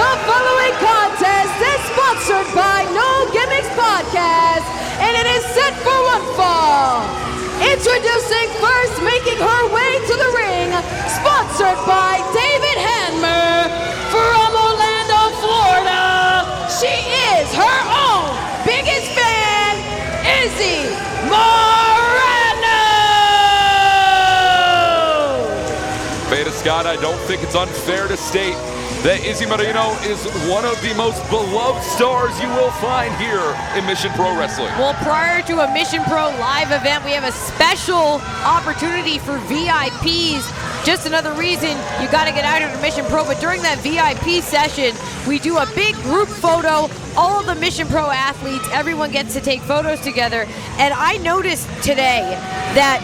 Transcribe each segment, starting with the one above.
The following contest is sponsored by No Gimmicks Podcast, and it is set for one fall. Introducing first, making her way to the ring, sponsored by David Hanmer from Orlando, Florida. She is her own biggest fan, Izzy Moreno. Beta Scott, I don't think it's unfair to state that Izzy Moreno is one of the most beloved stars you will find here in Mission Pro Wrestling. Well, prior to a Mission Pro live event, we have a special opportunity for VIPs. Just another reason you got to get out here to Mission Pro. But during that VIP session, we do a big group photo. All of the Mission Pro athletes, everyone gets to take photos together. And I noticed today that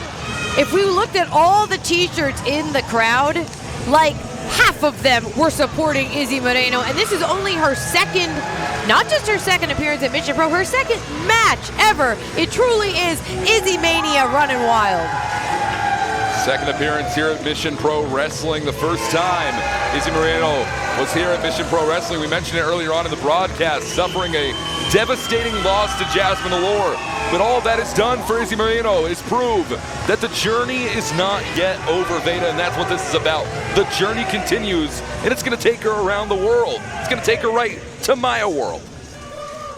if we looked at all the t-shirts in the crowd, like half of them were supporting Izzy Moreno, and this is only her second, not just her second appearance at Mission Pro, her second match ever. It truly is Izzy Mania running wild. Second appearance here at Mission Pro Wrestling. The first time Izzy Moreno was here at Mission Pro Wrestling, we mentioned it earlier on in the broadcast, suffering a devastating loss to Jasmine Allure. But all that is done for Izzy Moreno is prove that the journey is not yet over, Veda, and that's what this is about. The journey continues, and it's going to take her around the world. It's going to take her right to Maya World.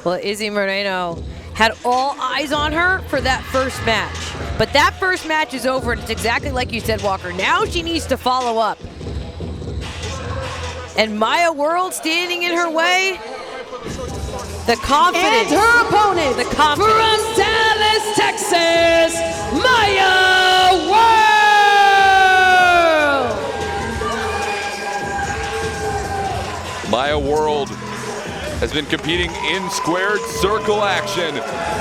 Well, Izzy Moreno had all eyes on her for that first match. But that first match is over, and it's exactly like you said, Walker. Now she needs to follow up. And Maya World standing in her way. The confidence. And her opponent the confidence. From Dallas, Texas, Maya World. Maya World has been competing in squared circle action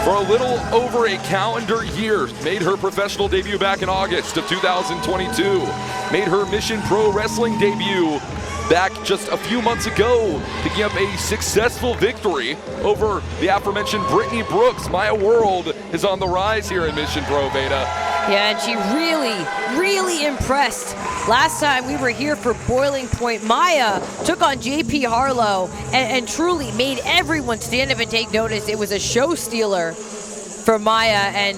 for a little over a calendar year. Made her professional debut back in August of 2022. Made her Mission Pro Wrestling debut back just a few months ago, picking up a successful victory over the aforementioned Brittany Brooks. Maya World is on the rise here in Mission Pro, Veda. Yeah, and she really impressed. Last time we were here for Boiling Point, Maya took on JP Harlow and truly made everyone stand up and take notice. It was a show stealer for Maya, and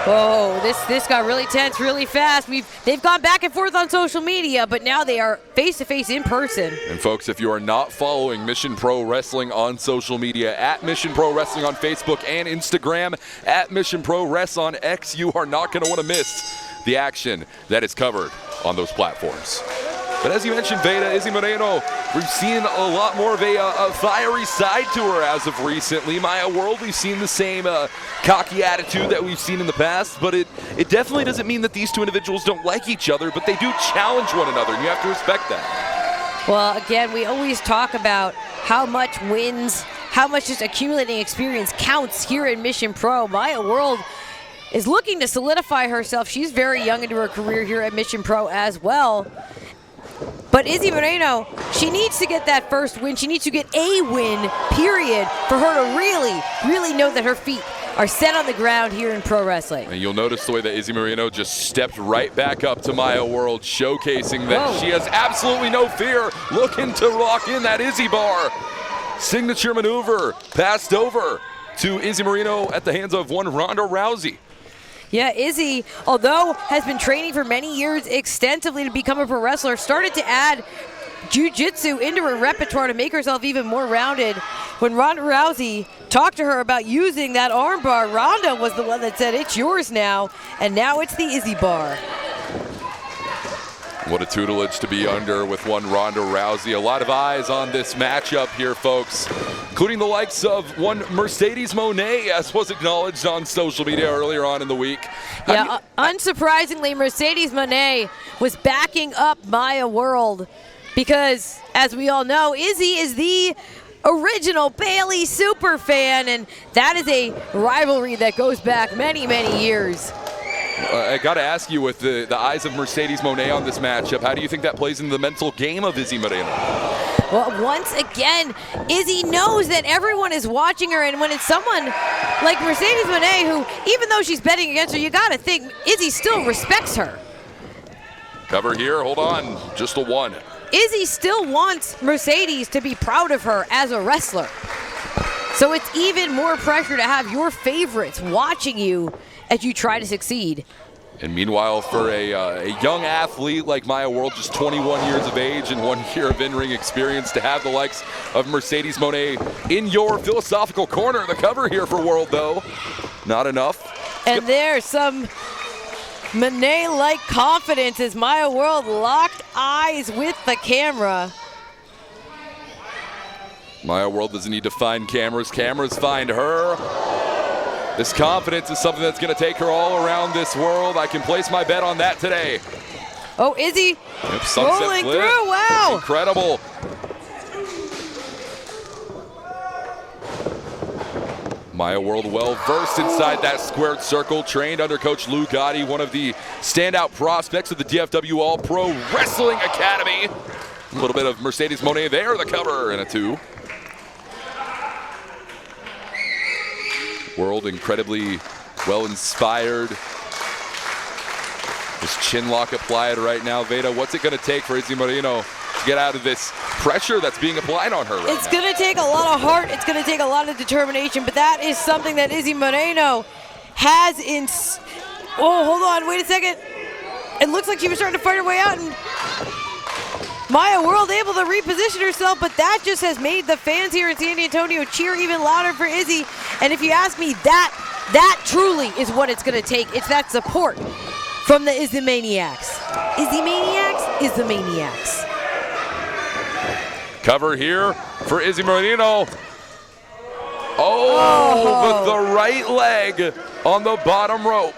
whoa, this got really tense really fast. They've gone back and forth on social media, but now they are face-to-face in person. And folks, if you are not following Mission Pro Wrestling on social media, at Mission Pro Wrestling on Facebook and Instagram, at Mission Pro Wrest on X, you are not going to want to miss the action that is covered on those platforms. But as you mentioned, Veda, Izzy Moreno, we've seen a lot more of a fiery side to her as of recently. Maya World, we've seen the same cocky attitude that we've seen in the past, but it definitely doesn't mean that these two individuals don't like each other, but they do challenge one another, and you have to respect that. Well, again, we always talk about how much wins, how much just accumulating experience counts here in Mission Pro. Maya World is looking to solidify herself. She's very young into her career here at Mission Pro as well. But Izzy Moreno, she needs to get that first win. She needs to get a win, period, for her to really know that her feet are set on the ground here in pro wrestling. And you'll notice the way that Izzy Moreno just stepped right back up to Maya World, showcasing that she has absolutely no fear, looking to lock in that Izzy bar. Signature maneuver passed over to Izzy Moreno at the hands of one Ronda Rousey. Yeah, Izzy, although has been training for many years extensively to become a pro wrestler, started to add jiu-jitsu into her repertoire to make herself even more rounded. When Ronda Rousey talked to her about using that armbar, Ronda was the one that said, "It's yours now," and now it's the Izzy bar. What a tutelage to be under with one Ronda Rousey. A lot of eyes on this matchup here, folks, including the likes of one Mercedes Moné, as was acknowledged on social media earlier on in the week. Yeah, unsurprisingly, Mercedes Moné was backing up Maya World because, as we all know, Izzy is the original Bayley superfan, and that is a rivalry that goes back many years. I got to ask you, with the eyes of Mercedes Moné on this matchup, how do you think that plays into the mental game of Izzy Moreno? Well, once again, Izzy knows that everyone is watching her, and when it's someone like Mercedes Moné, who, even though she's betting against her, you got to think Izzy still respects her. Cover here, hold on, just a 1. Izzy still wants Mercedes to be proud of her as a wrestler. So it's even more pressure to have your favorites watching you as you try to succeed. And meanwhile, for a young athlete like Maya World, just 21 years of age and 1 year of in-ring experience, to have the likes of Mercedes Moné in your philosophical corner. The cover here for World, though, not enough. And there's some Moné-like confidence as Maya World locked eyes with the camera. Maya World doesn't need to find cameras. Cameras find her. This confidence is something that's going to take her all around this world. I can place my bet on that today. Oh, Izzy rolling flip. through. Wow. That's incredible. Maya World well versed inside that squared circle, trained under Coach Lou Gotti, one of the standout prospects of the DFW All-Pro Wrestling Academy. A little bit of Mercedes Moné there, the cover, and a 2. World incredibly well inspired. This chin lock applied right now. Veda, what's it going to take for Izzy Moreno to get out of this pressure that's being applied on her right now? It's going to take a lot of heart. It's going to take a lot of determination, but that is something that Izzy Moreno has in... Oh, hold on. Wait a second. It looks like she was starting to fight her way out, and Maya World able to reposition herself, but that just has made the fans here in San Antonio cheer even louder for Izzy. And if you ask me, that truly is what it's going to take. It's that support from the Izzy Maniacs. Izzy Maniacs is the Maniacs. Cover here for Izzy Moreno. Oh, with the right leg on the bottom rope.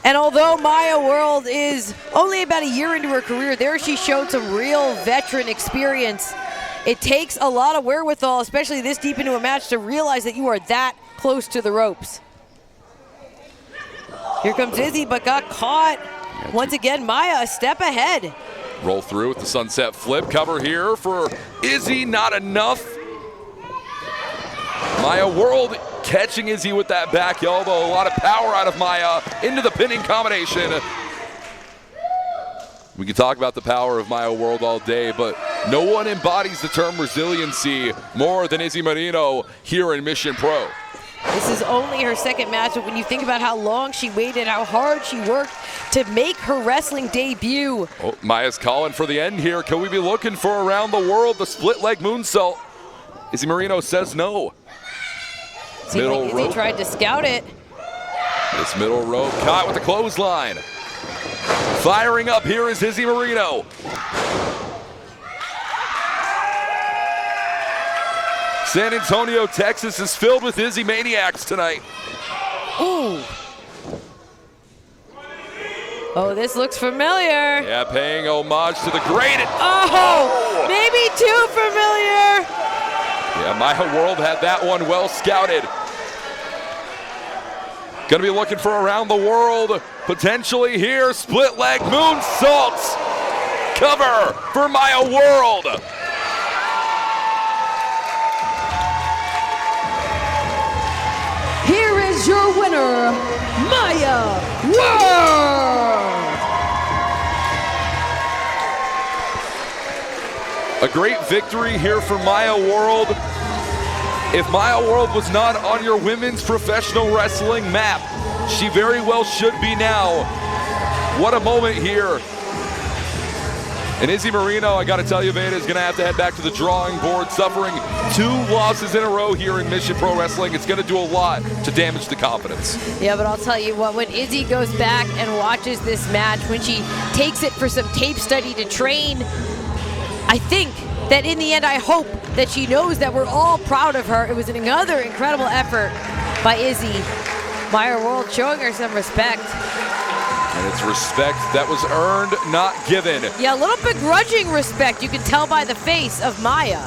And although Maya World is only about a year into her career, there she showed some real veteran experience. It takes a lot of wherewithal, especially this deep into a match, to realize that you are that close to the ropes. Here comes Izzy, but got caught. Once again, Maya a step ahead. Roll through with the sunset flip. Cover here for Izzy, not enough. Maya World catching Izzy with that back elbow. A lot of power out of Maya into the pinning combination. We can talk about the power of Maya World all day, but no one embodies the term resiliency more than Izzy Moreno here in Mission Pro. This is only her second match, but when you think about how long she waited, how hard she worked to make her wrestling debut. Oh, Maya's calling for the end here. Can we be looking for around the world the split leg moonsault? Izzy Moreno says no. Middle like rope. Izzy tried to scout it. This middle rope caught with the clothesline. Firing up here is Izzy Moreno. San Antonio, Texas is filled with Izzy Maniacs tonight. Ooh. Oh, this looks familiar. Yeah, paying homage to the great. Oh, maybe too familiar. Yeah, Maya World had that one well scouted. Gonna be looking for around the world, potentially here, split leg moonsaults. Cover for Maya World. Here is your winner, Maya World. A great victory here for Maya World. If Maya World was not on your women's professional wrestling map, she very well should be now. What a moment here. And Izzy Moreno, I gotta tell you, Veda, is gonna have to head back to the drawing board, suffering 2 losses in a row here in Mission Pro Wrestling. It's gonna do a lot to damage the confidence. Yeah, but I'll tell you what, when Izzy goes back and watches this match, when she takes it for some tape study to train, I think that in the end, I hope that she knows that we're all proud of her. It was another incredible effort by Izzy. Maya World showing her some respect. And it's respect that was earned, not given. Yeah, a little begrudging respect. You can tell by the face of Maya.